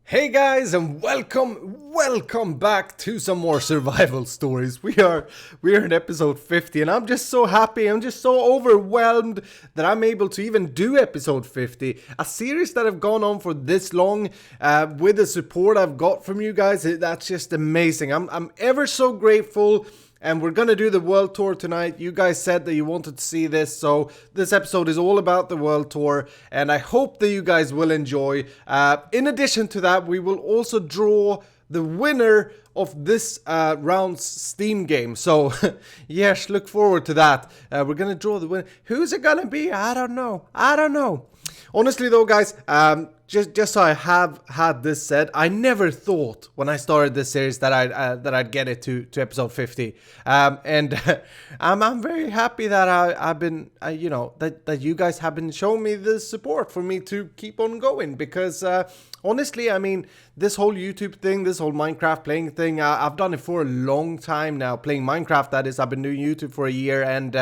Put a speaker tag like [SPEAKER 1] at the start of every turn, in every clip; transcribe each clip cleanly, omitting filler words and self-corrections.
[SPEAKER 1] Hey guys, and welcome back to some more survival stories. We are in episode 50, and I'm just so happy, I'm just so overwhelmed that I'm able to even do episode 50, a series that have gone on for this long, with the support I've got from you guys. That's just amazing. I'm ever so grateful. And we're gonna do the world tour tonight. You guys said that you wanted to see this, so this episode is all about the world tour, and I hope that you guys will enjoy. In addition to that, we will also draw the winner of this round's Steam game. So, yes, look forward to that. We're gonna draw the winner. Who's it gonna be? I don't know. Honestly though, guys, just so I have had this said, I never thought when I started this series that I'd get it to episode 50, and I'm very happy that I've been that you guys have been showing me the support for me to keep on going, because honestly, I mean, this whole YouTube thing, this whole Minecraft playing thing, I've done it for a long time now, playing Minecraft, that is. I've been doing YouTube for a year, and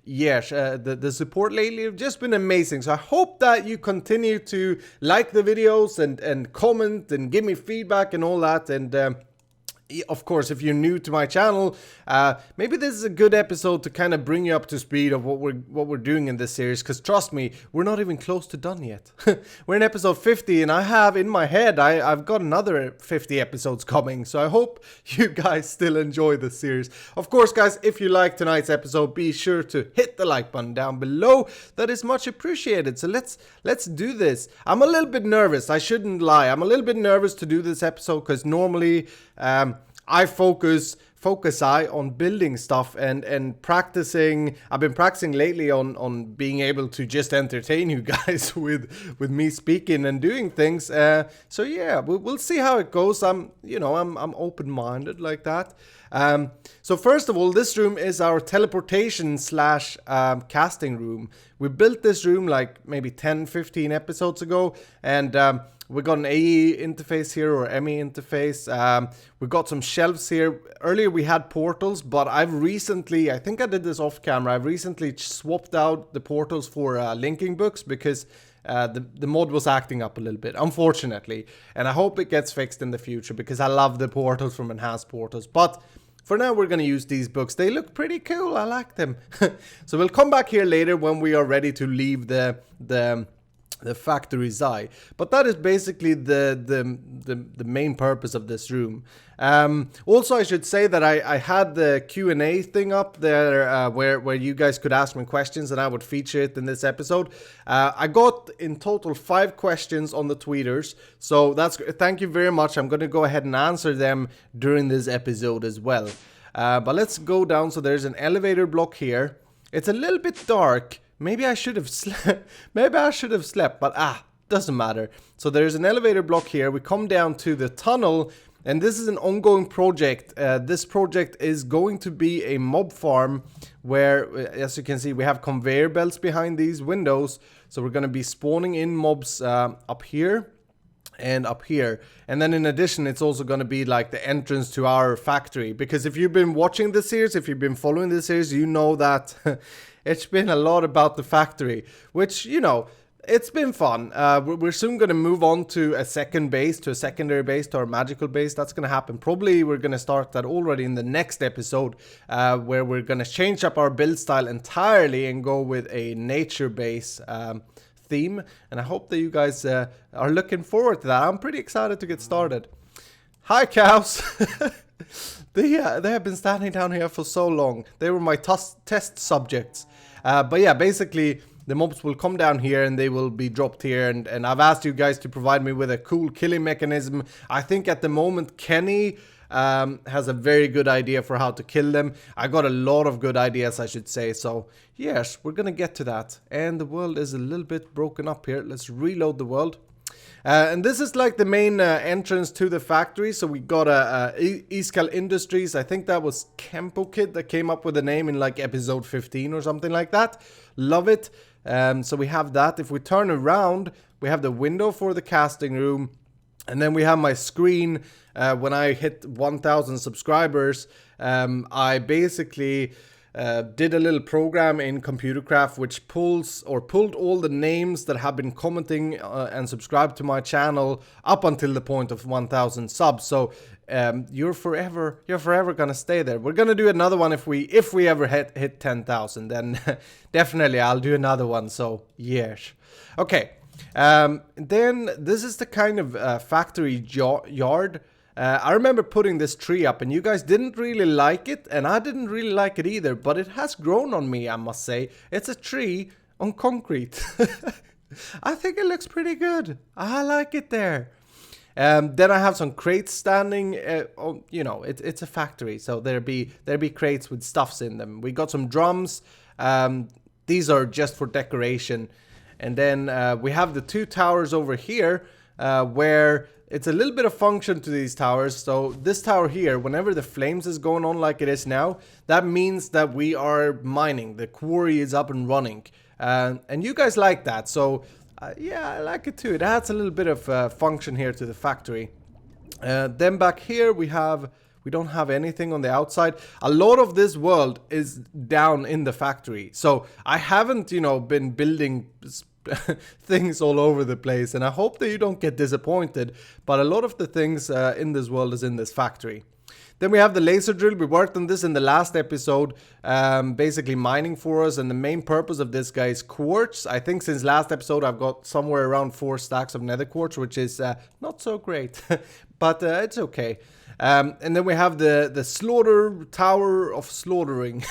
[SPEAKER 1] yes, the support lately have just been amazing. So I hope that you continue to like the videos and comment and give me feedback and all that, and of course, if you're new to my channel, maybe this is a good episode to kind of bring you up to speed of what we're doing in this series, because trust me, we're not even close to done yet. We're in episode 50, and I have in my head, I've got another 50 episodes coming, so I hope you guys still enjoy this series. Of course, guys, if you like tonight's episode, be sure to hit the like button down below. That is much appreciated. So let's do this. I'm a little bit nervous, I shouldn't lie. I'm a little bit nervous to do this episode, because normally I focus on building stuff and practicing. I've been practicing lately on being able to just entertain you guys with me speaking and doing things. So yeah, we'll see how it goes. I'm open-minded like that. So first of all, this room is our teleportation / casting room. We built this room like maybe 10-15 episodes ago, and we got an AE interface here, or ME interface. We got some shelves here. Earlier we had portals, but I've recently, I think I did this off camera, I've recently swapped out the portals for linking books, because the mod was acting up a little bit, unfortunately. And I hope it gets fixed in the future, because I love the portals from Enhanced Portals. But for now, we're going to use these books. They look pretty cool. I like them. So we'll come back here later when we are ready to leave the factory's eye. But that is basically the main purpose of this room. Also, I should say that I had the Q&A thing up there, where you guys could ask me questions, and I would feature it in this episode. I got in total 5 questions on the tweeters, so thank you very much. I'm going to go ahead and answer them during this episode as well. But let's go down. So there's an elevator block here. It's a little bit dark. Maybe I should have slept. But doesn't matter. So there's an elevator block here. We come down to the tunnel, and this is an ongoing project. This project is going to be a mob farm where, as you can see, we have conveyor belts behind these windows. So we're going to be spawning in mobs up here and up here. And then in addition, it's also going to be like the entrance to our factory. Because if you've been watching this series, if you've been following this series, you know that it's been a lot about the factory, which, it's been fun. We're soon going to move on to a second base, to a secondary base, to our magical base. That's going to happen. Probably we're going to start that already in the next episode, where we're going to change up our build style entirely and go with a nature base theme. And I hope that you guys are looking forward to that. I'm pretty excited to get started. Hi, cows. They have been standing down here for so long. They were my test subjects. But yeah, basically, the mobs will come down here and they will be dropped here. And I've asked you guys to provide me with a cool killing mechanism. I think at the moment, Kenny has a very good idea for how to kill them. I got a lot of good ideas, I should say. So yes, we're going to get to that. And the world is a little bit broken up here. Let's reload the world. And this is like the main entrance to the factory. So we got Iskall Industries. I think that was Kempo Kid that came up with the name in like episode 15 or something like that. Love it. So we have that. If we turn around, we have the window for the casting room. And then we have my screen. When I hit 1,000 subscribers, I basically did a little program in ComputerCraft which pulled all the names that have been commenting and subscribed to my channel up until the point of 1,000 subs. So you're forever gonna stay there. We're gonna do another one if we ever hit 10,000. Then definitely I'll do another one. So yes, okay. Then this is the kind of factory yard. I remember putting this tree up and you guys didn't really like it and I didn't really like it either, but it has grown on me, I must say. It's a tree on concrete. I think it looks pretty good. I like it there. Then I have some crates standing, you know, it's a factory, so there be crates with stuffs in them. We got some drums. These are just for decoration. And then we have the 2 towers over here where it's a little bit of function to these towers. So this tower here, whenever the flames is going on like it is now, that means that we are mining. The quarry is up and running. And you guys like that. So yeah, I like it too. It adds a little bit of function here to the factory. Then back here we don't have anything on the outside. A lot of this world is down in the factory. So I haven't, you know, been building things all over the place, and I hope that you don't get disappointed, but a lot of the things in this world is in this factory. Then we have the laser drill. We worked on this in the last episode, basically mining for us, and the main purpose of this guy is quartz. I think since last episode I've got somewhere around 4 stacks of nether quartz, which is not so great, but it's okay. And then we have the slaughter tower of slaughtering.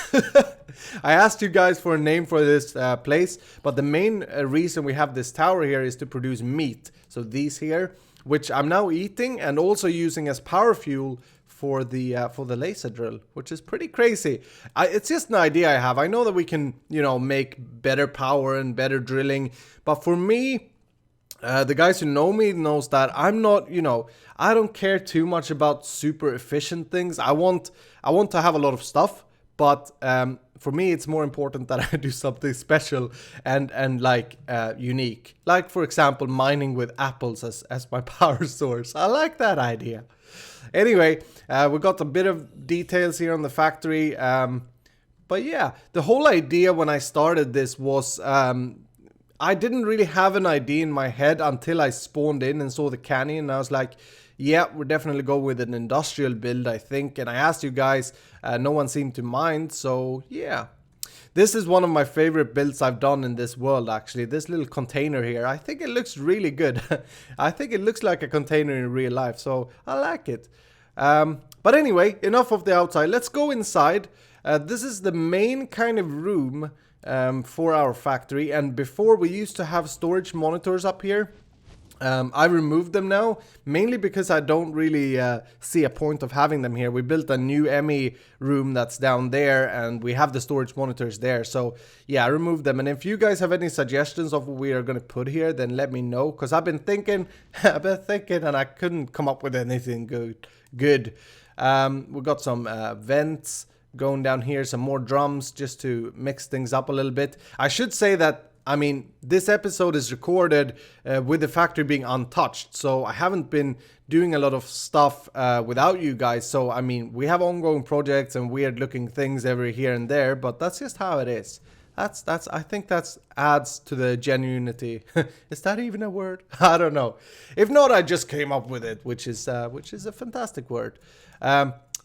[SPEAKER 1] I asked you guys for a name for this place, but the main reason we have this tower here is to produce meat. So these here, which I'm now eating and also using as power fuel for the laser drill, which is pretty crazy. It's just an idea I have. I know that we can, you know, make better power and better drilling, but for me, the guys who know me knows that I'm not, you know, I don't care too much about super efficient things. I want to have a lot of stuff, but for me it's more important that I do something special and like unique. Like for example, mining with apples as my power source. I like that idea. Anyway, we got a bit of details here on the factory. But yeah, the whole idea when I started this was I didn't really have an idea in my head until I spawned in and saw the canyon, and I was like, yeah, we're definitely go with an industrial build, I think. And I asked you guys, no one seemed to mind, so yeah. This is one of my favorite builds I've done in this world, actually. This little container here, I think it looks really good. I think it looks like a container in real life, so I like it. But anyway, enough of the outside. Let's go inside. This is the main kind of room for our factory, and before we used to have storage monitors up here. I removed them now, mainly because I don't really see a point of having them here. We built a new ME room that's down there, and we have the storage monitors there. So yeah, I removed them. And if you guys have any suggestions of what we are going to put here, then let me know, because I've been thinking, and I couldn't come up with anything good. We got some vents going down here, some more drums just to mix things up a little bit. I should say that, I mean, this episode is recorded with the factory being untouched, so I haven't been doing a lot of stuff without you guys. So, I mean, we have ongoing projects and weird looking things every here and there, but that's just how it is. I think that adds to the genuinity. Is that even a word? I don't know. If not, I just came up with it, which is a fantastic word.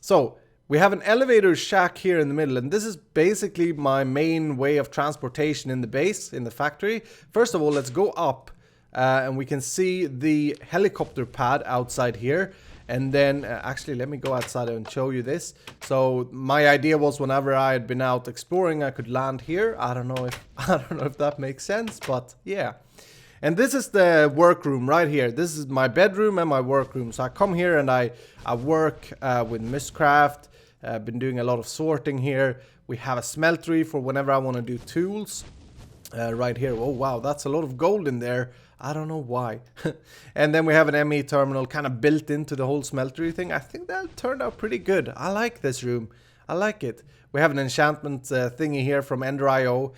[SPEAKER 1] So we have an elevator shack here in the middle, and this is basically my main way of transportation in the base, in the factory. First of all, let's go up, and we can see the helicopter pad outside here. And then, actually, let me go outside and show you this. So my idea was whenever I had been out exploring, I could land here. I don't know if that makes sense, but yeah. And this is the workroom right here. This is my bedroom and my workroom. So I come here and I work with BiblioCraft. I've been doing a lot of sorting here. We have a smeltery for whenever I want to do tools. Right here. Oh wow, that's a lot of gold in there. I don't know why. And then we have an ME terminal kind of built into the whole smeltery thing. I think that turned out pretty good. I like this room. I like it. We have an enchantment thingy here from Ender.io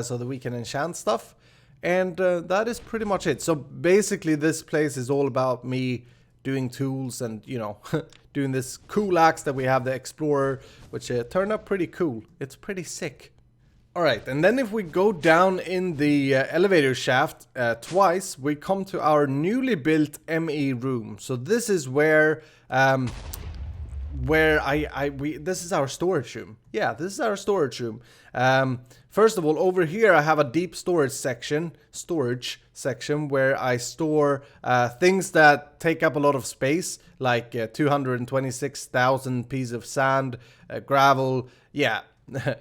[SPEAKER 1] so that we can enchant stuff. And that is pretty much it. So basically this place is all about me doing tools and, you know, doing this cool axe that we have, the Explorer, which turned out pretty cool. It's pretty sick. Alright, and then if we go down in the elevator shaft twice, we come to our newly built ME room. So this is where this is our storage room. Yeah, this is our storage room. First of all, over here I have a deep storage section where I store things that take up a lot of space, like 226,000 pieces of sand, gravel, yeah.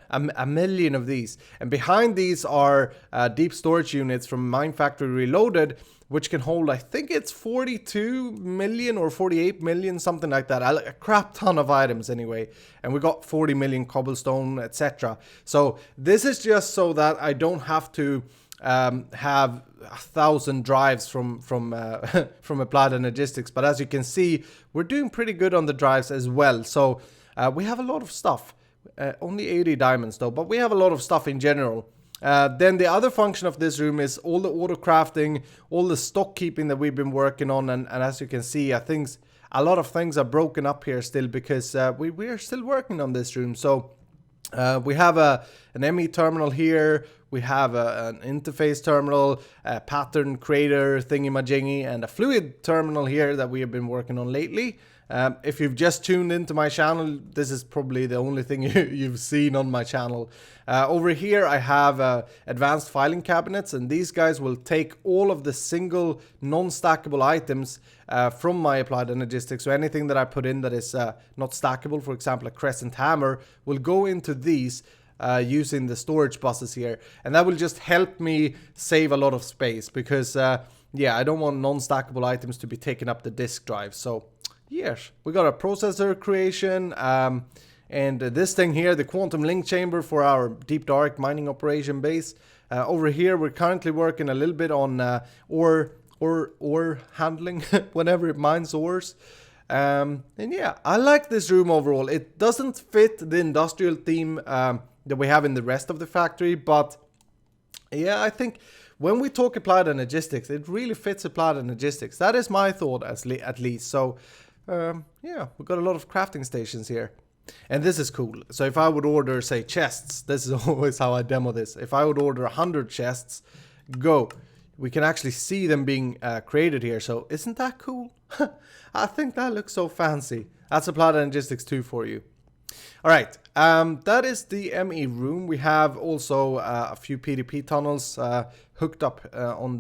[SPEAKER 1] a million of these. And behind these are deep storage units from Mine Factory Reloaded, which can hold, I think it's 42 million or 48 million, something like that. A crap ton of items anyway. And we got 40 million cobblestone, etc. So this is just so that I don't have to have 1,000 drives from Applied Energistics. But as you can see, we're doing pretty good on the drives as well. So we have a lot of stuff. Only 80 diamonds though, but we have a lot of stuff in general. Then the other function of this room is all the auto crafting, all the stock keeping that we've been working on, and as you can see, I think a lot of things are broken up here still because we are still working on this room. So we have an ME terminal here, we have an interface terminal, a pattern creator thingy-majingy, and a fluid terminal here that we have been working on lately. If you've just tuned into my channel, this is probably the only thing you've seen on my channel. Over here I have advanced filing cabinets, and these guys will take all of the single non-stackable items from my Applied Energistics. So anything that I put in that is not stackable, for example a crescent hammer, will go into these using the storage buses here. And that will just help me save a lot of space because yeah, I don't want non-stackable items to be taking up the disk drive. So yes, we got a processor creation, and this thing here, the quantum link chamber for our deep dark mining operation base. Over here, we're currently working a little bit on ore handling whenever it mines ores. And yeah, I like this room overall. It doesn't fit the industrial theme that we have in the rest of the factory, but yeah, I think when we talk Applied Energistics, it really fits Applied Energistics. That is my thought at least. So yeah, we've got a lot of crafting stations here. And this is cool. So if I would order, say, chests, this is always how I demo this. If I would order 100 chests, go. We can actually see them being created here. So isn't that cool? I think that looks so fancy. That's Applied Energistics 2 for you. Alright, that is the ME room. We have also a few PDP tunnels hooked up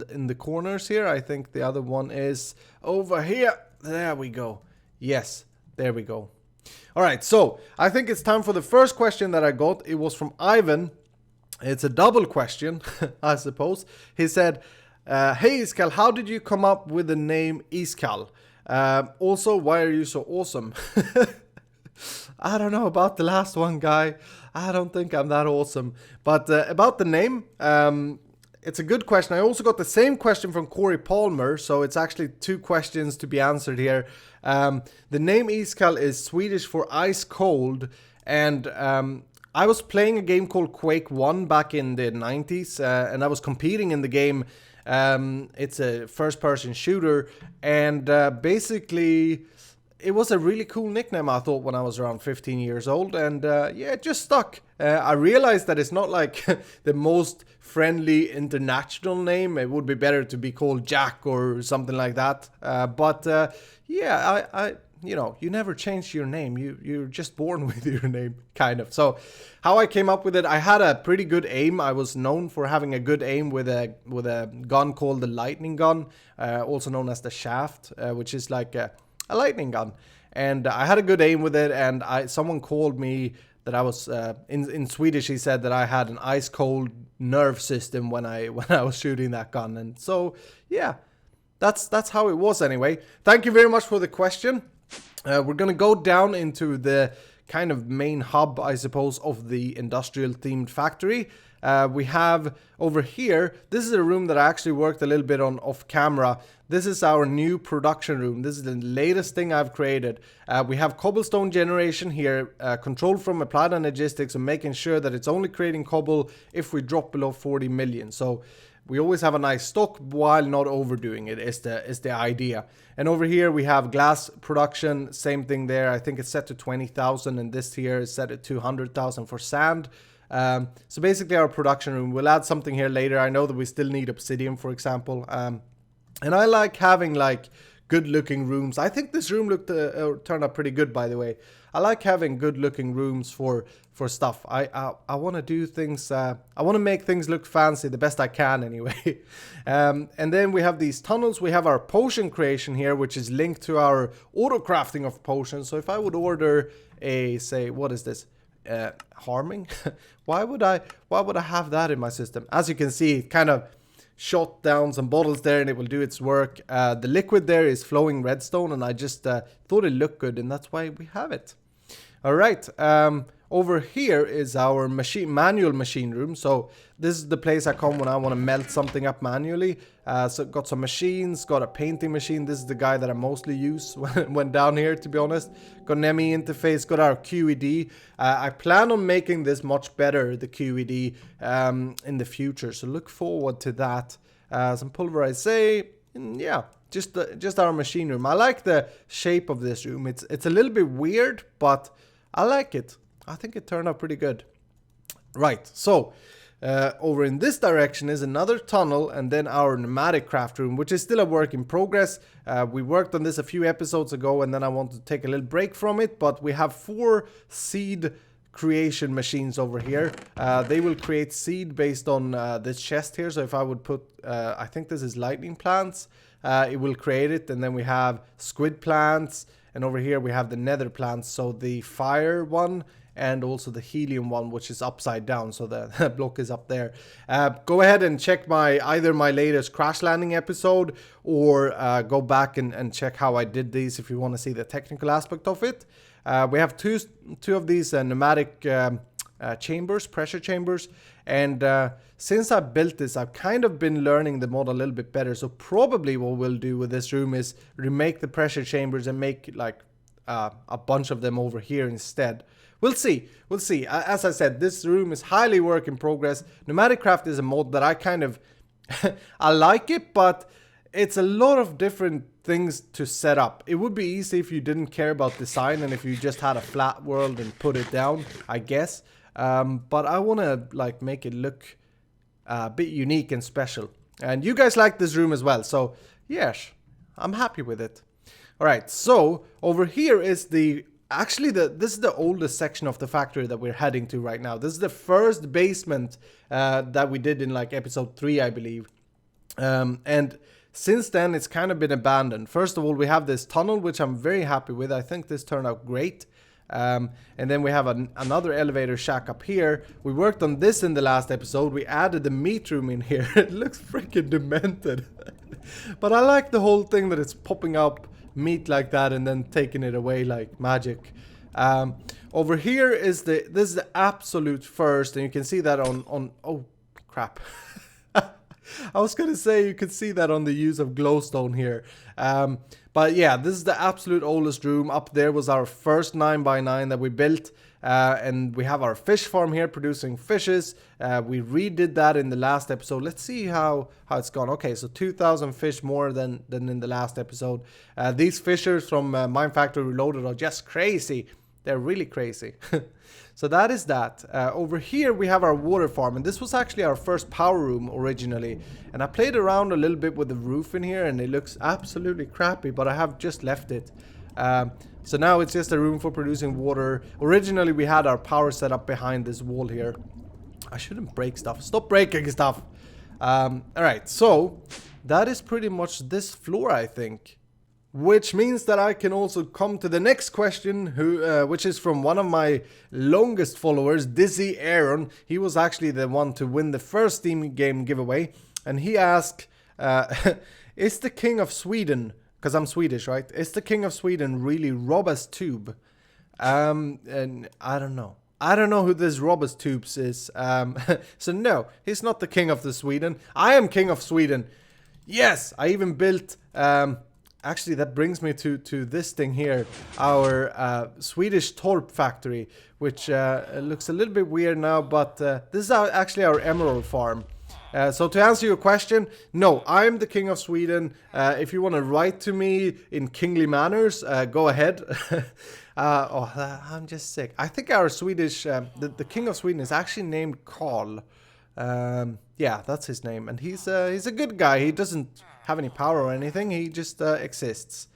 [SPEAKER 1] in the corners here. I think the other one is over here. There we go. Yes, there we go. Alright, so I think it's time for the first question that I got. It was from Ivan. It's a double question, I suppose. He said, hey Iskall, how did you come up with the name Iskall? Also, why are you so awesome? I don't know about the last one, guy. I don't think I'm that awesome. But about the name, it's a good question. I also got the same question from Corey Palmer, so it's actually two questions to be answered here. The name Iskall is Swedish for ice cold, and I was playing a game called Quake 1 back in the 90s, and I was competing in the game. It's a first-person shooter, and basically it was a really cool nickname, I thought, when I was around 15 years old, and yeah, it just stuck. I realized that it's not like the most friendly international name. It would be better to be called Jack or something like that. But yeah, I you know, you never change your name. You're just born with your name, kind of. So how I came up with it, I had a pretty good aim. I was known for having a good aim with a gun called the lightning gun, also known as the shaft, which is like a lightning gun. And I had a good aim with it, and someone called me that I was in Swedish. He said that I had an ice cold nerve system when I was shooting that gun. And so yeah, that's how it was anyway. Thank you very much for the question. We're gonna go down into the kind of main hub, I suppose, of the industrial themed factory. We have over here, this is a room that I actually worked a little bit on off camera. This is our new production room. This is the latest thing I've created. We have cobblestone generation here, controlled from Applied Energistics, and making sure that it's only creating cobble if we drop below 40 million. So we always have a nice stock while not overdoing it is the idea. And over here we have glass production, same thing there. I think it's set to 20,000 and this here is set at 200,000 for sand. So basically our production room, we'll add something here later. I know that we still need obsidian, for example. And I like having like good looking rooms. I think this room turned out pretty good, by the way. I like having good looking rooms for stuff. I want to do things, I want to make things look fancy the best I can anyway. And then we have these tunnels. We have our potion creation here, which is linked to our auto crafting of potions. So if I would order a, say, what is this? Harming? Why would I have that in my system? As you can see, it kind of shot down some bottles there and it will do its work. The liquid there is flowing redstone and I just thought it looked good and that's why we have it. Alright, over here is our manual machine room. So this is the place I come when I want to melt something up manually. So got some machines, got a painting machine. This is the guy that I mostly use when down here, to be honest. Got an ME interface, got our QED. I plan on making this much better, the QED, in the future. So look forward to that. Some pulverization, yeah, just our machine room. I like the shape of this room. It's a little bit weird, but I like it. I think it turned out pretty good. Right, so over in this direction is another tunnel and then our Pneumatic Craft room, which is still a work in progress. We worked on this a few episodes ago and then I want to take a little break from it, but we have 4 seed creation machines over here. They will create seed based on this chest here. So if I would put, I think this is lightning plants, it will create it. And then we have squid plants. And over here we have the nether plants, so the fire one and also the helium one, which is upside down, so the block is up there. Go ahead and check either my latest crash landing episode or go back and check how I did these if you want to see the technical aspect of it. We have two of these pneumatic chambers, pressure chambers, and since I built this, I've kind of been learning the mod a little bit better. So probably what we'll do with this room is remake the pressure chambers and make like a bunch of them over here instead. We'll see. We'll see. As I said, this room is highly work in progress. Pneumatic Craft is a mod that I kind of I like it, but it's a lot of different things to set up. It would be easy if you didn't care about design and if you just had a flat world and put it down, I guess. But I want to like make it look a bit unique and special. And you guys like this room as well. So yes, I'm happy with it. All right. So over here is this is the oldest section of the factory that we're heading to right now. This is the first basement that we did in like episode 3, I believe. And since then, it's kind of been abandoned. First of all, we have this tunnel, which I'm very happy with. I think this turned out great. And then we have another elevator shack up here. We worked on this in the last episode. We added the meat room in here. It looks freaking demented. But I like the whole thing that it's popping up meat like that and then taking it away like magic. Over here is this is the absolute first, and you can see that on oh crap. I was gonna say you could see that on the use of glowstone here. But yeah, this is the absolute oldest room. Up there was our first 9x9 that we built. And we have our fish farm here producing fishes. We redid that in the last episode. Let's see how it's gone. Okay, so 2,000 fish more than in the last episode. These fishers from Mine Factory Reloaded are just crazy. They're really crazy. So that is that. Over here we have our water farm, and this was actually our first power room originally. And I played around a little bit with the roof in here, and it looks absolutely crappy, but I have just left it. So now it's just a room for producing water. Originally we had our power set up behind this wall here. I shouldn't break stuff. Stop breaking stuff. Alright, so that is pretty much this floor, I think. Which means that I can also come to the next question, which is from one of my longest followers, Dizzy Aaron. He was actually the one to win the first Steam game giveaway. And he asked, is the King of Sweden, because I'm Swedish, right? Is the King of Sweden really Robustube? And I don't know. I don't know who this Robustubes is. So no, he's not the King of the Sweden. I am King of Sweden. Yes, I even built... Actually, that brings me to this thing here, our Swedish Torp factory, which looks a little bit weird now, but this is actually our emerald farm. So to answer your question, no, I'm the King of Sweden. If you want to write to me in kingly manners, go ahead. I'm just sick. I think our Swedish, the King of Sweden is actually named Carl. Yeah, that's his name. And he's a good guy. He doesn't have any power or anything. He just exists.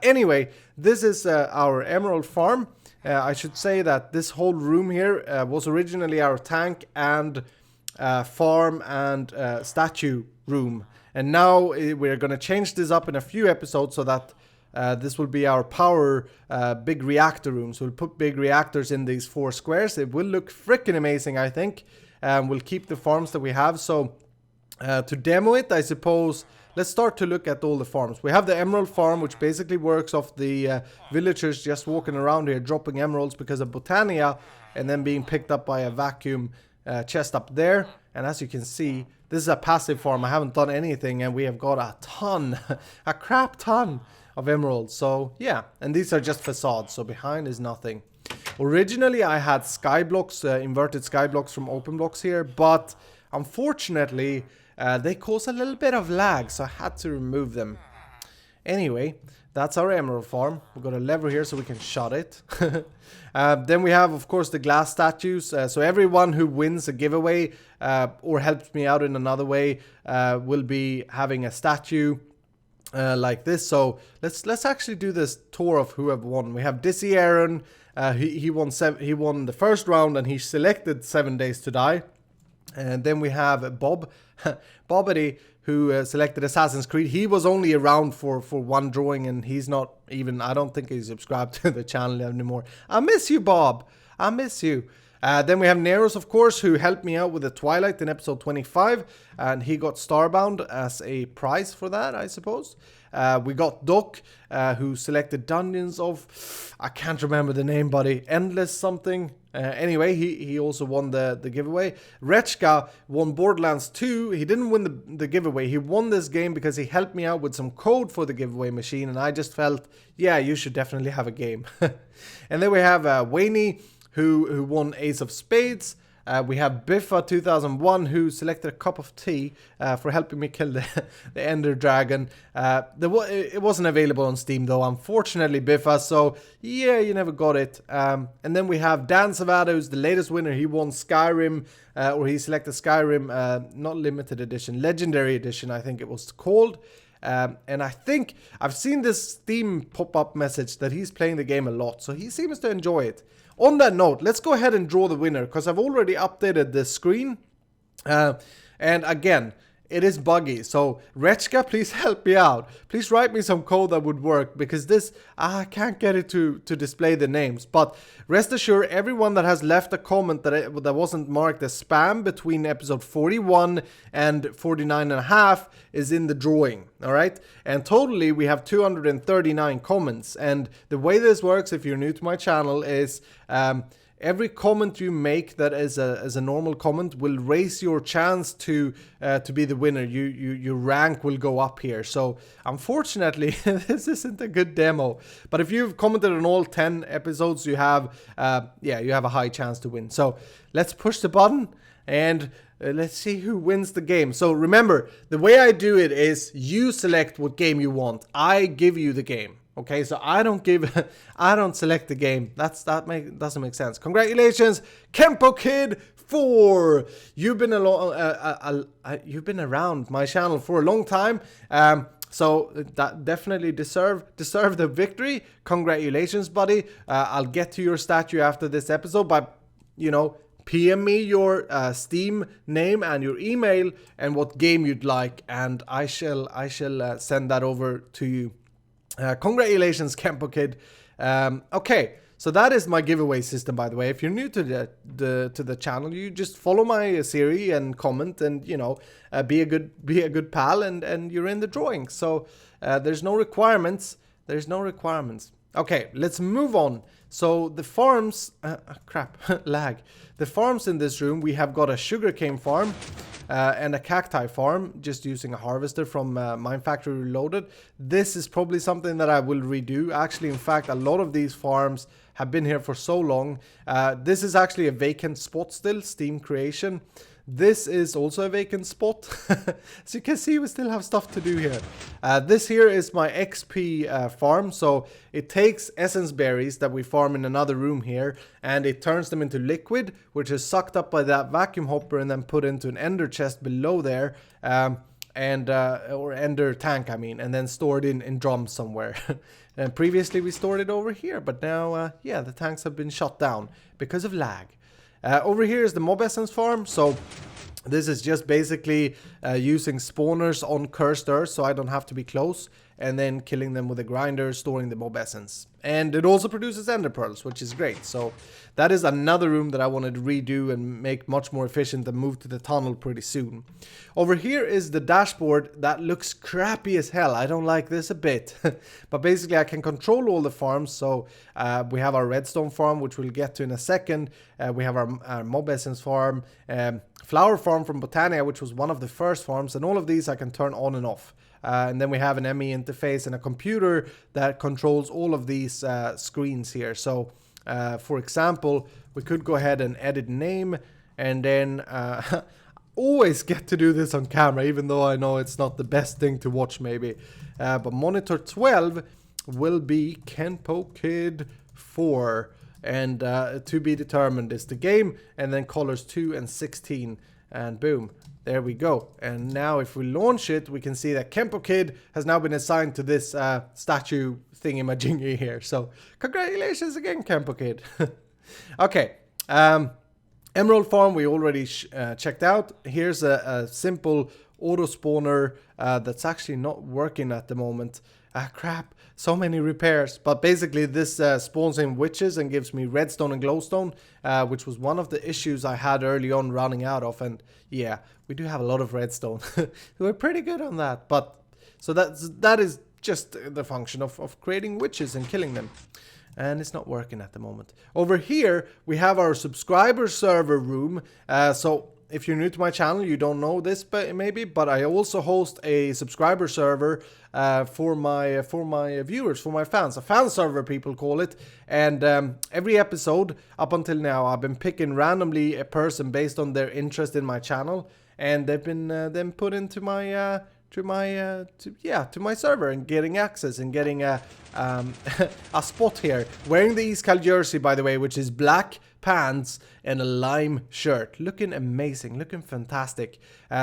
[SPEAKER 1] Anyway, this is our emerald farm. I should say that this whole room here was originally our tank and farm and statue room. And now we're going to change this up in a few episodes so that this will be our power big reactor room. So we'll put big reactors in these 4 squares. It will look freaking amazing, I think. We'll keep the farms that we have. So to demo it, I suppose, let's start to look at all the farms. We have the emerald farm, which basically works off the villagers just walking around here dropping emeralds because of Botania and then being picked up by a vacuum chest up there. And as you can see, this is a passive farm. I haven't done anything and we have got a ton, a crap ton of emeralds. So yeah, and these are just facades, so behind is nothing. Originally I had sky blocks, inverted sky blocks from open blocks here, but unfortunately they cause a little bit of lag, so I had to remove them. Anyway, that's our emerald farm. We've got a lever here so we can shut it. Then we have, of course, the glass statues. So everyone who wins a giveaway or helps me out in another way will be having a statue like this. So let's actually do this tour of who have won. We have Dizzy Aaron. He won the first round and he selected 7 Days to Die. And then we have Bob, Bobbity, who selected Assassin's Creed. He was only around for one drawing and he's not even, I don't think he's subscribed to the channel anymore. I miss you, Bob. I miss you. Then we have Neros, of course, who helped me out with the Twilight in episode 25. And he got Starbound as a prize for that, I suppose. We got Doc, who selected Dungeons of, I can't remember the name, buddy, Endless something. Anyway, he also won the giveaway. Rechka won Borderlands 2. He didn't win the giveaway. He won this game because he helped me out with some code for the giveaway machine. And I just felt, yeah, you should definitely have a game. And then we have Wayne, who won Ace of Spades. We have Biffa 2001 who selected a cup of tea for helping me kill the Ender Dragon. It wasn't available on Steam though, unfortunately, Biffa, so yeah, you never got it. And then we have Dan Savada, who's the latest winner. He won Skyrim, or he selected Skyrim, not limited edition, legendary edition, I think it was called. And I think I've seen this Steam pop-up message that he's playing the game a lot, so he seems to enjoy it. On that note, let's go ahead and draw the winner, because I've already updated the screen. And again, it is buggy. So, Rechka, please help me out. Please write me some code that would work, because this, I can't get it to display the names. But rest assured, everyone that has left a comment that wasn't marked as spam between episode 41 and 49.5 is in the drawing. All right. And totally, we have 239 comments. And the way this works, if you're new to my channel, is every comment you make that is a normal comment will raise your chance to be the winner. Your rank will go up here. So unfortunately, this isn't a good demo. But if you've commented on all 10 episodes, you have you have a high chance to win. So let's push the button and let's see who wins the game. So remember, the way I do it is you select what game you want. I give you the game. Okay, so I don't select the game. Doesn't make sense. Congratulations, Kempo Kid 4. You've been around my channel for a long time. So that definitely deserve the victory. Congratulations, buddy. I'll get to your statue after this episode, but PM me your Steam name and your email and what game you'd like, and I shall send that over to you. Congratulations, Kempo Kid. Okay, so that is my giveaway system, by the way. If you're new to the channel, you just follow my series and comment, and be a good pal, and you're in the drawing. So there's no requirements. Okay, let's move on. So the farms, lag. The farms in this room, we have got a sugarcane farm and a cacti farm, just using a harvester from Mine Factory Reloaded. This is probably something that I will redo. Actually, in fact, a lot of these farms have been here for so long. This is actually a vacant spot still, Steam creation. This is also a vacant spot. As you can see, we still have stuff to do here. This here is my XP farm. So it takes essence berries that we farm in another room here, and it turns them into liquid, which is sucked up by that vacuum hopper and then put into an ender chest below there. Or ender tank, I mean, and then stored in drums somewhere. And previously we stored it over here, but now, yeah, the tanks have been shut down because of lag. Over here is the mob essence farm, so this is just basically using spawners on cursed earth, so I don't have to be close, and then killing them with a grinder, storing the mob essence. And it also produces ender pearls, which is great. So that is another room that I wanted to redo and make much more efficient and move to the tunnel pretty soon. Over here is the dashboard that looks crappy as hell. I don't like this a bit. But basically I can control all the farms. So we have our redstone farm, which we'll get to in a second. We have our mob essence farm, flower farm from Botania, which was one of the first farms. And all of these I can turn on and off. And then we have an ME interface and a computer that controls all of these screens here. So, for example, we could go ahead and edit name, and then always get to do this on camera, even though I know it's not the best thing to watch maybe. But monitor 12 will be KenpoKid 4, and to be determined is the game, and then colors 2 and 16, and boom. There we go. And now if we launch it, we can see that KenpoKid has now been assigned to this statue thingy-majingy here. So congratulations again, KenpoKid. Okay. Emerald Farm we already checked out. Here's a simple auto spawner that's actually not working at the moment. Crap. So many repairs. But basically this spawns in witches and gives me redstone and glowstone, which was one of the issues I had early on running out of. And yeah, we do have a lot of redstone. We're pretty good on that. But so that is just the function of creating witches and killing them. And it's not working at the moment. Over here, we have our subscriber server room. So if you're new to my channel, you don't know this, but I also host a subscriber server for my viewers, for my fans. A fan server, people call it. And every episode up until now, I've been picking randomly a person based on their interest in my channel, and they've been then put into my to my server and getting access and getting a spot here. Wearing the Iskall jersey, by the way, which is black pants and a lime shirt. Looking amazing, looking fantastic.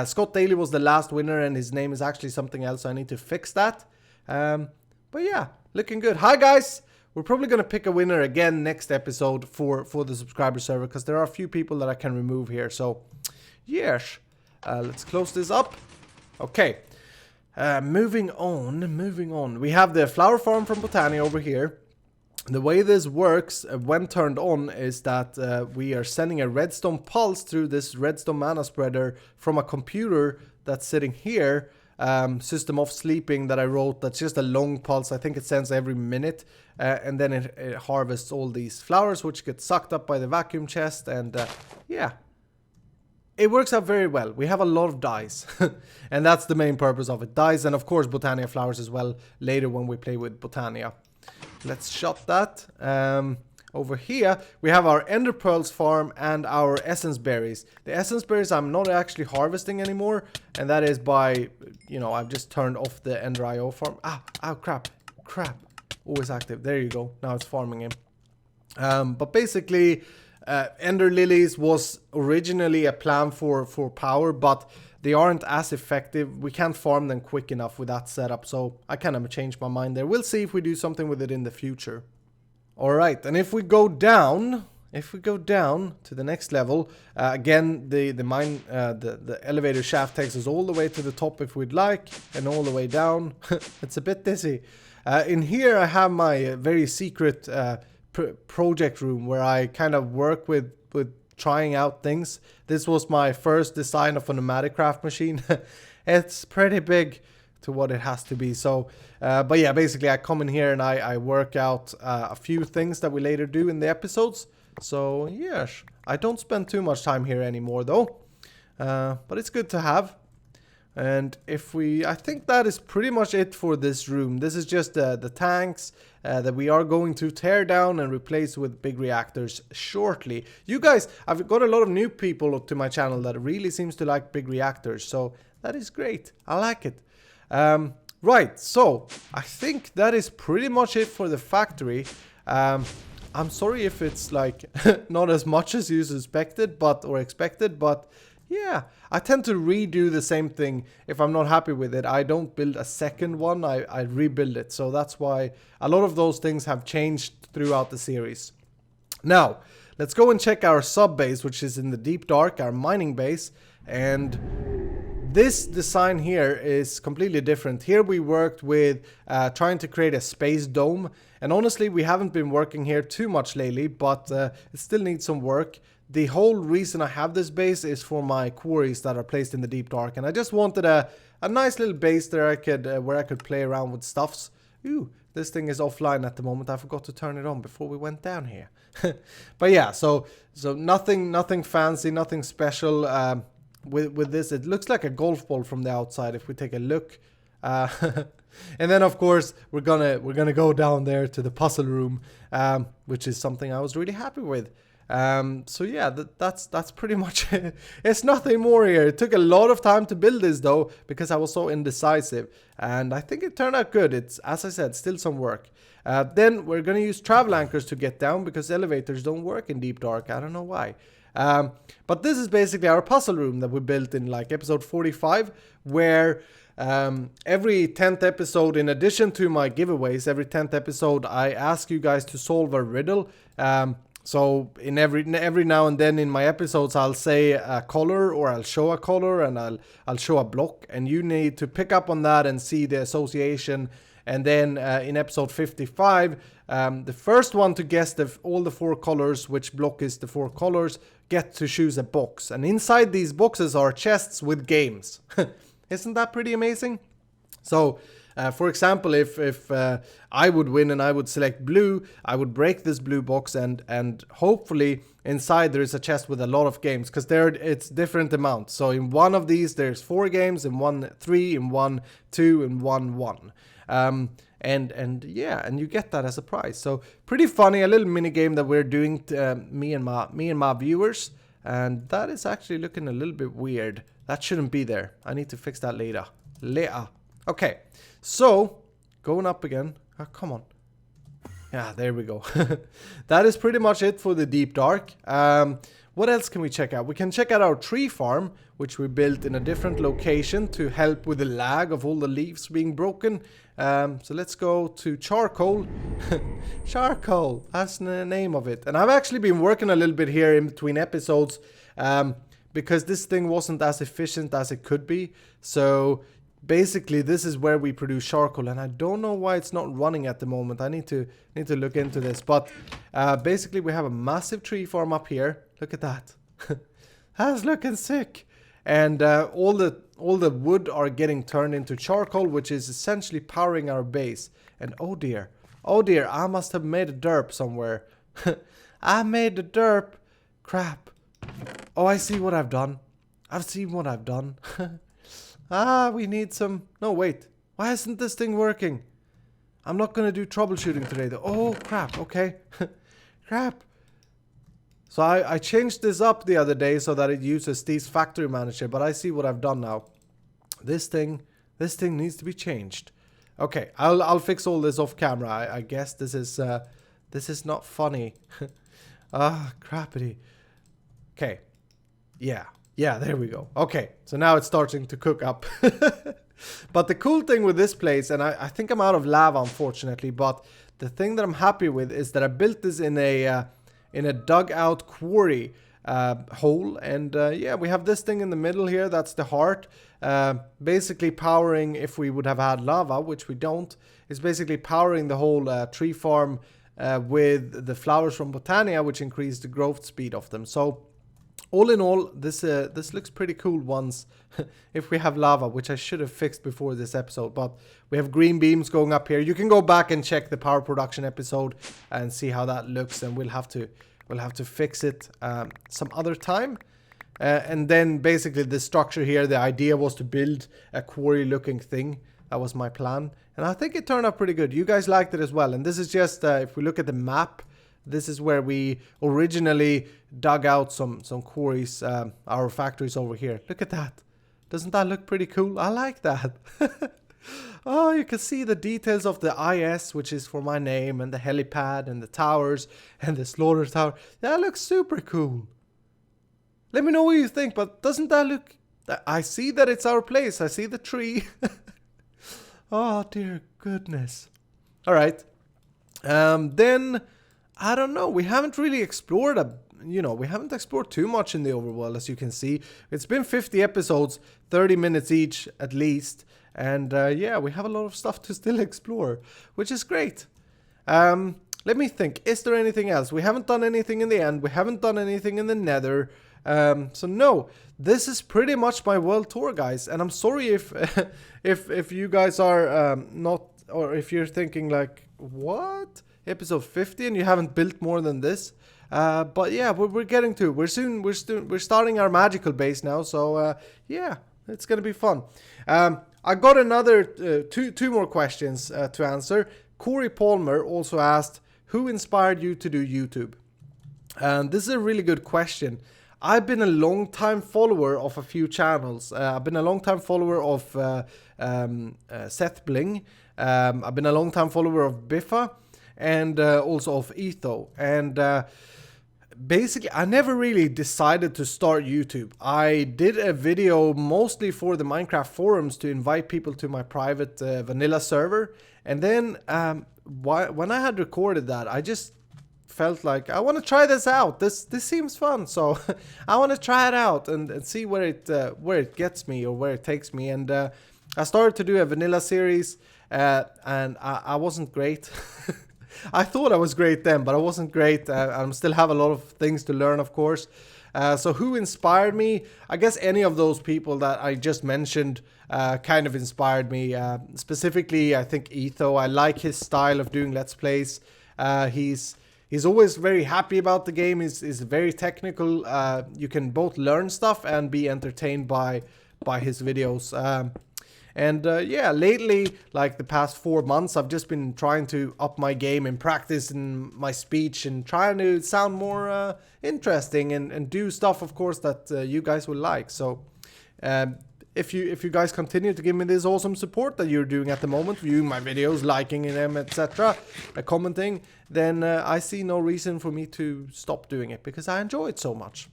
[SPEAKER 1] Scott Daly was the last winner, and his name is actually something else, so I need to fix that. But yeah, looking good. Hi guys! We're probably going to pick a winner again next episode for the subscriber server, because there are a few people that I can remove here. So, yes. Let's close this up. Okay. Moving on. We have the flower farm from Botania over here. The way this works when turned on is that we are sending a redstone pulse through this redstone mana spreader from a computer that's sitting here. System of sleeping that I wrote, that's just a long pulse. I think it sends every minute, and then it harvests all these flowers, which get sucked up by the vacuum chest, and yeah. It works out very well. We have a lot of dyes, and that's the main purpose of it. Dyes, and of course Botania flowers as well later when we play with Botania. Let's shut that. Over here, we have our ender pearls farm and our essence berries. The essence berries I'm not actually harvesting anymore, and that is by, I've just turned off the ender IO farm. Crap. Always active. There you go. Now it's farming him. But basically, ender lilies was originally a plan for power, but they aren't as effective. We can't farm them quick enough with that setup, so I kind of changed my mind there. We'll see if we do something with it in the future. Alright, and if we go down to the next level, again, the elevator shaft takes us all the way to the top if we'd like, and all the way down. It's a bit dizzy. In here I have my very secret project room where I kind of work with trying out things. This was my first design of a Pneumatic Craft machine. It's pretty big to what it has to be. So, but yeah, basically I come in here and I work out a few things that we later do in the episodes. So yes, I don't spend too much time here anymore though. But it's good to have. And if we, I think that is pretty much it for this room. This is just the tanks that we are going to tear down and replace with big reactors shortly. You guys, I've got a lot of new people to my channel that really seems to like big reactors, so that is great. I like it. Right, so I think that is pretty much it for the factory. I'm sorry if it's like not as much as you suspected, or expected, but yeah, I tend to redo the same thing if I'm not happy with it. I don't build a second one, I rebuild it. So that's why a lot of those things have changed throughout the series. Now, let's go and check our sub base, which is in the deep dark, our mining base. And this design here is completely different. Here we worked with trying to create a space dome. And honestly, we haven't been working here too much lately, but it still needs some work. The whole reason I have this base is for my quarries that are placed in the deep dark, and I just wanted a nice little base there where I could play around with stuffs. Ooh, this thing is offline at the moment. I forgot to turn it on before we went down here. But yeah, so nothing fancy, nothing special with this. It looks like a golf ball from the outside if we take a look. And then of course we're gonna go down there to the puzzle room, which is something I was really happy with. So yeah, that's pretty much it. It's nothing more here. It took a lot of time to build this though, because I was so indecisive, and I think it turned out good. It's, as I said, still some work. Then we're gonna use travel anchors to get down, because elevators don't work in deep dark. I don't know why. But this is basically our puzzle room that we built in like episode 45, where every 10th episode, in addition to my giveaways, every 10th episode I ask you guys to solve a riddle. So in every now and then in my episodes, I'll say a color, or I'll show a color, and I'll show a block, and you need to pick up on that and see the association. And then in episode 55, the first one to guess all the 4 colors, which block is the 4 colors, get to choose a box. And inside these boxes are chests with games. Isn't that pretty amazing? So for example, if I would win and I would select blue, I would break this blue box, and hopefully inside there is a chest with a lot of games, because it's different amounts. So in one of these there's 4 games, in one 3, in one 2, and one 1. And yeah, and you get that as a prize. So pretty funny, a little mini game that we're doing me and my viewers, and that is actually looking a little bit weird. That shouldn't be there. I need to fix that later. Okay, so going up again. Oh, come on. Yeah, there we go. That is pretty much it for the deep dark. What else can we check out? We can check out our tree farm, which we built in a different location to help with the lag of all the leaves being broken. So let's go to charcoal. Charcoal, that's the name of it. And I've actually been working a little bit here in between episodes, because this thing wasn't as efficient as it could be. So basically this is where we produce charcoal, and I don't know why it's not running at the moment. I need to look into this. But basically we have a massive tree farm up here. Look at that. That's looking sick. And all the wood are getting turned into charcoal, which is essentially powering our base. And oh dear, I must have made a derp somewhere. I made a derp. Crap. Oh, I see what I've done. I've seen what I've done. We need some... No, wait. Why isn't this thing working? I'm not going to do troubleshooting today, though. Oh, crap. Okay. Crap. So I changed this up the other day so that it uses Steve's Factory Manager, but I see what I've done now. This thing needs to be changed. Okay, I'll fix all this off camera. I guess this is not funny. Crappity. Okay. Yeah, there we go. Okay, so now it's starting to cook up. But the cool thing with this place, and I think I'm out of lava unfortunately, but the thing that I'm happy with is that I built this in a dug out quarry hole, and yeah, we have this thing in the middle here. That's the heart, basically powering, if we would have had lava, which we don't, is basically powering the whole tree farm with the flowers from Botania, which increase the growth speed of them. So all in all, this looks pretty cool once if we have lava, which I should have fixed before this episode. But we have green beams going up here. You can go back and check the power production episode and see how that looks, and we'll have to fix it some other time. And then basically the structure here, the idea was to build a quarry looking thing. That was my plan. And I think it turned out pretty good. You guys liked it as well. And this is just, if we look at the map, this is where we originally dug out some quarries, our factories over here. Look at that. Doesn't that look pretty cool? I like that. Oh, you can see the details of the IS, which is for my name, and the helipad, and the towers, and the slaughter tower. That looks super cool. Let me know what you think, but doesn't that look... I see that it's our place. I see the tree. Oh, dear goodness. Alright. Then, I don't know. We haven't really explored we haven't explored too much in the overworld, as you can see. It's been 50 episodes, 30 minutes each at least. And yeah, we have a lot of stuff to still explore, which is great. Let me think. Is there anything else? We haven't done anything in the end. We haven't done anything in the nether. So no, this is pretty much my world tour, guys. And I'm sorry if if you guys are not, or if you're thinking like, what? Episode 50 and you haven't built more than this? But yeah, we're getting to. We're starting our magical base now. So yeah, it's gonna be fun. I got another two more questions to answer. Corey Palmer also asked, who inspired you to do YouTube? And this is a really good question. I've been a long time follower of a few channels. I've been a long time follower of Seth Bling. I've been a long time follower of Biffa, and also of Etho. And basically, I never really decided to start YouTube. I did a video mostly for the Minecraft forums to invite people to my private vanilla server. And then when I had recorded that, I just felt like I want to try this out. This seems fun, so I want to try it out and see where it gets me or where it takes me. And I started to do a vanilla series, and I wasn't great. I thought I was great then, but I wasn't great. I still have a lot of things to learn, of course. So who inspired me? I guess any of those people that I just mentioned kind of inspired me. Specifically, I think Etho. I like his style of doing Let's Plays. He's always very happy about the game. He's very technical. You can both learn stuff and be entertained by his videos. Yeah, lately, like the past 4 months, I've just been trying to up my game and practice in my speech and trying to sound more interesting and do stuff, of course, that you guys will like. So if you guys continue to give me this awesome support that you're doing at the moment, viewing my videos, liking them, etc., commenting, then I see no reason for me to stop doing it because I enjoy it so much.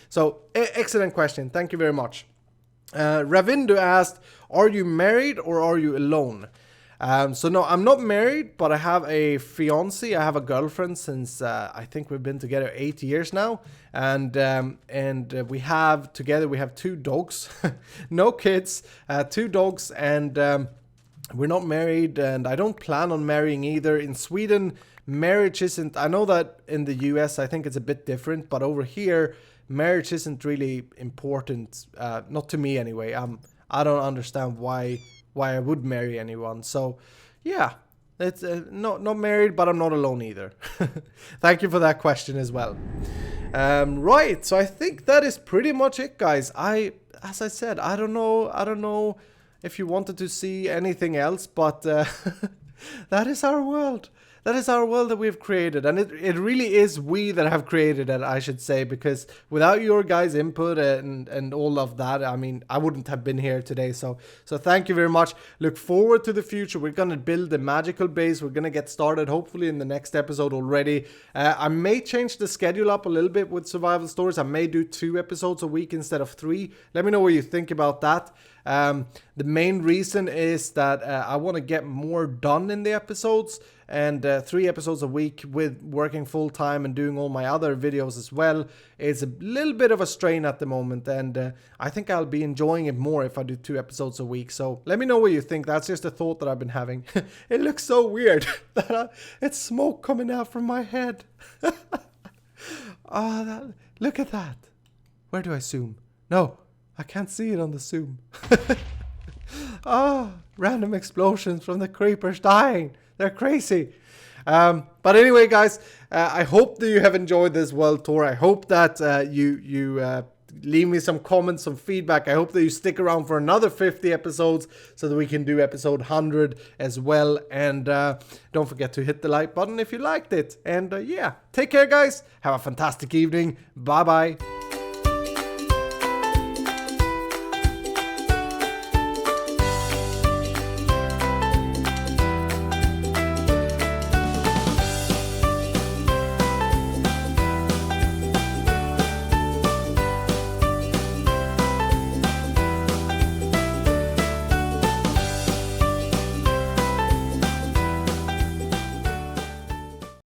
[SPEAKER 1] So, excellent question. Thank you very much. Ravindo asked, are you married or are you alone? So no, I'm not married, but I have a fiance. I have a girlfriend since I think we've been together 8 years now, and we have 2 dogs, no kids, 2 dogs, and we're not married, and I don't plan on marrying either. In Sweden, marriage isn't. I know that in the US, I think it's a bit different, but over here, marriage isn't really important. Not to me anyway. I don't understand why I would marry anyone. So yeah, it's not married, but I'm not alone either. Thank you for that question as well. Right, so I think that is pretty much it, guys. As I said, I don't know if you wanted to see anything else, but that is our world. That is our world that we've created, and it really is we that have created it, I should say, because without your guys' input and all of that, I mean, I wouldn't have been here today. So thank you very much. Look forward to the future. We're gonna build a magical base. We're gonna get started hopefully in the next episode already. I may change the schedule up a little bit with survival stories. I may do 2 episodes a week instead of 3. Let me know what you think about that. The main reason is that I want to get more done in the episodes, and 3 episodes a week with working full time and doing all my other videos as well is a little bit of a strain at the moment, and I think I'll be enjoying it more if I do 2 episodes a week. So let me know what you think. That's just a thought that I've been having. It looks so weird that it's smoke coming out from my head. Look at that. Where do I zoom? No, I can't see it on the zoom. Random explosions from the creepers dying. They're crazy. But anyway, guys, I hope that you have enjoyed this world tour. I hope that you leave me some comments, some feedback. I hope that you stick around for another 50 episodes so that we can do episode 100 as well. And don't forget to hit the like button if you liked it. And yeah, take care, guys. Have a fantastic evening. Bye bye.